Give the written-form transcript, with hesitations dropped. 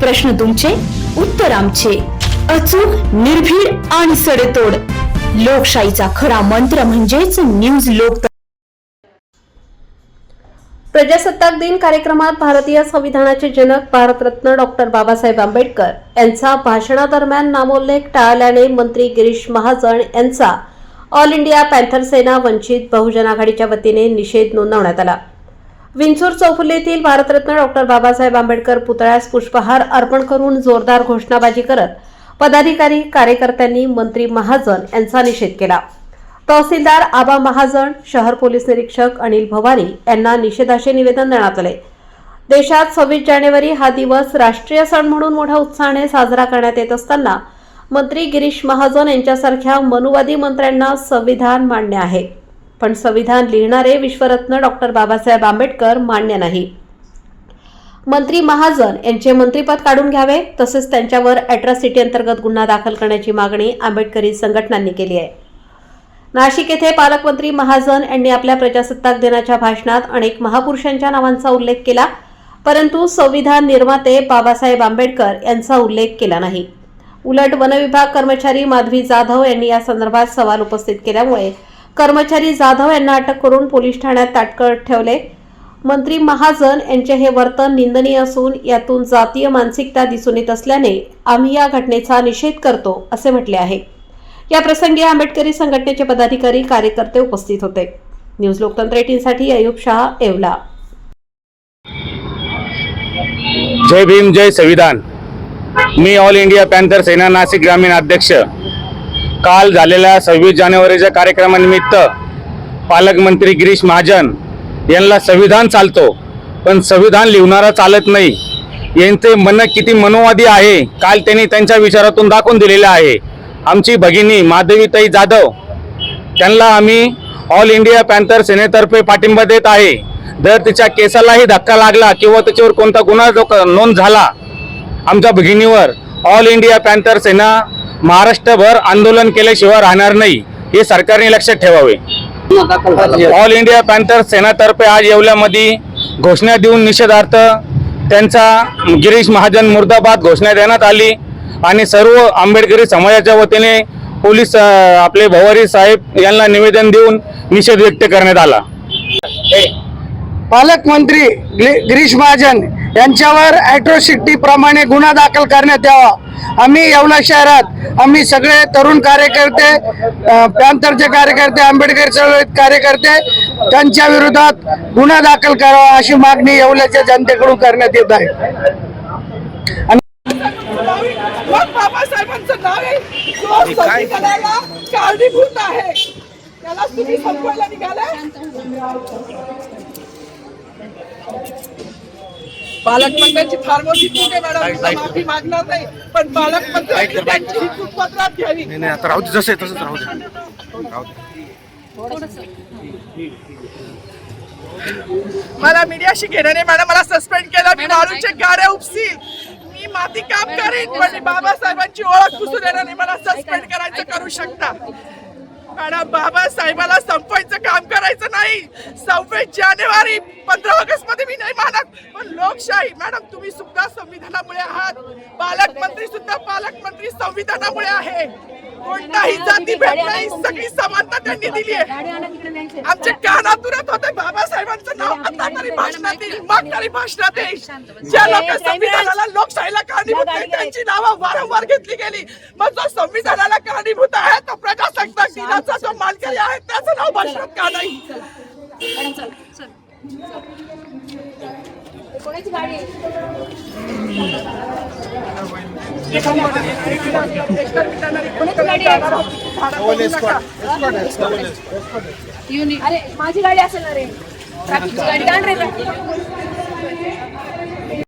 प्रश्न तुमचे, उत्तर आमचे. अचूक, निर्भीड आणि सडेतोड. लोकशाहीचा खरा मंत्र म्हणजेच न्यूज लोक. प्रजासत्ताक दिन कार्यक्रमात भारतीय संविधानाचे जनक भारतरत्न डॉक्टर बाबासाहेब आंबेडकर यांचा भाषणादरम्यान नामोल्लेख टाळल्याने मंत्री गिरीश महाजन यांचा ऑल इंडिया पॅन्थर सेना वंचित बहुजन आघाडीच्या वतीने निषेध नोंदवण्यात आला. विंचूर चौफुलीतील भारतरत्न डॉक्टर बाबासाहेब आंबेडकर पुतळ्यास पुष्पहार अर्पण करून जोरदार घोषणाबाजी करत पदाधिकारी कार्यकर्त्यांनी मंत्री महाजन यांचा निषेध केला. तहसीलदार आबा महाजन, शहर पोलीस निरीक्षक अनिल भवानी यांना निषेधाचे निवेदन देण्यात आले. देशात 26 जानेवारी हा दिवस राष्ट्रीय सण म्हणून मोठ्या उत्साहाने साजरा करण्यात येत असताना मंत्री गिरीश महाजन यांच्यासारख्या मनुवादी मंत्र्यांना संविधान मान्य आहे, पण संविधान लिहिणारे विश्वरत्न डॉक्टर बाबासाहेब आंबेडकर मान्य नाही. मंत्री महाजन यांचे मंत्रिपद काढून घ्यावे, तसेच त्यांच्यावर अॅट्रॉसिटी अंतर्गत गुन्हा दाखल करण्याची मागणी आंबेडकरी संघटनांनी केली आहे. नाशिक येथे पालकमंत्री महाजन यांनी आपल्या प्रजासत्ताक दिनाच्या भाषणात अनेक महापुरुषांच्या नावांचा उल्लेख केला, परंतु संविधान निर्माते बाबासाहेब आंबेडकर यांचा उल्लेख केला नाही. उलट वनविभाग कर्मचारी माधवी जाधव यांनी या संदर्भात सवाल उपस्थित केल्यामुळे कर्मचारी जाधव यांना अटक करून पोलीस ठाण्यात ताटकळत ठेवले. मंत्री महाजन यांचे हे वर्तन निंदनीय असून यातून जातीय मानसिकता दिसून येत असल्याने आम्ही या घटनेचा निषेध करतो, असे म्हटले आहे. या प्रसंगी आंबेडकरी संघटनेचे पदाधिकारी कार्यकर्ते उपस्थित होते. न्यूज लोकतंत्र 18 साठी अयुब शाह, येवला. जय भीम, जय संविधान. मी ऑल इंडिया पॅन्थर सेना नाशिक ग्रामीण अध्यक्ष. काल झालेल्या 26 जानेवारीच्या कार्यक्रमानिमित्त पालकमंत्री गिरीश महाजन यांना संविधान चालतो, पण संविधान लिहणारा चालत नाही. यांचे म्हणणं किती मनोवादी आहे काल त्यांनी त्यांच्या विचारातून दाखवून दिलेले आहे. आमची भगिनी माधवीताई जाधव त्यांना आम्ही ऑल इंडिया पॅन्थर सेनेतर्फे पाठिंबा देत आहे. जर तिच्या केसालाही धक्का लागला किंवा त्याच्यावर कोणता गुन्हा नोंद झाला आमच्या भगिनीवर, ऑल इंडिया पॅन्थर सेना महाराष्ट्रभर आंदोलन केल्याशिवाय राहणार नाही, हे सरकारने लक्षात ठेवावे. ऑल इंडिया पॅन्थर सेनातर्फे आज येवल्यामध्ये घोषणा देऊन निषेधार्थ त्यांचा गिरीश महाजन मुर्दाबाद घोषणा देण्यात आली आणि सर्व आंबेडकरी समाजाच्या वतीने पोलीस आपले भवारी साहेब यांना निवेदन देऊन निषेध व्यक्त करण्यात आला. पालकमंत्री गिरीश महाजन यांच्यावर अॅट्रॉसिटी प्रमाणे गुन्हा दाखल करण्यात यावा. आम्ही येवला शहरात आम्ही सगळे तरुण कार्यकर्ते, पॅन्थरचे कार्यकर्ते, आंबेडकर चळवळीत कार्यकर्ते त्यांच्या विरोधात गुन्हा दाखल करावा अशी मागणी येवल्याच्या जनतेकडून करण्यात येत आहे. बाबासाहेबांचं नाव आहे जो संविधानाला कारणीभूत आहे, त्याला तुम्ही संपवायला निघाले. पालकमंत्र्यांची फार मोठी चूक आहे मॅडम, माफी मागणार नाही, पण पालकमंत्र्यांनी त्यांची ही चूक पत्रात घ्यावी. आता राहू दे, जसं तसंच राहू दे. मला मीडियाशी घेणं नाही मॅडम, मला सस्पेंड केलं, मी वाळूचे गाड्या उपसील, मी माती काम करीन, पण बाबासाहेबांची ओळख पुसू देणार नाही. मला सस्पेंड करायचं करू शकता मॅडम. बाबासाहेबाला संपवायचं काम करायचं नाही. 26 जानेवारी 15 ऑगस्ट मध्ये मी नाही मानत, पण लोकशाही मॅडम तुम्ही सुद्धा संविधानामुळे आहात. पालकमंत्री सुद्धा पालकमंत्री संविधानामुळे आहे. कोणताही जाती भेट नाही, सगळी समानता त्यांनी दिली आहे. आमचे कानातुरत होते बाबासाहेबांचं नाव आता तरी भाषणात येईल, मग तरी भाषणात येईल. ज्या लोक संविधानाला लोकशाहीला कारणीभूत नाही त्यांची नावं वारंवार घेतली गेली. मग जो संविधानाला कारणीभूत आहे तो प्रजासत्ताक दिनाचा जो मानकरी आहे त्याचं नाव भाषणात का नाही? कोणाची गाडी आहे? अरे माझी गाडी असेल ना रे, ट्रॅफिकची गाडी काढ रे.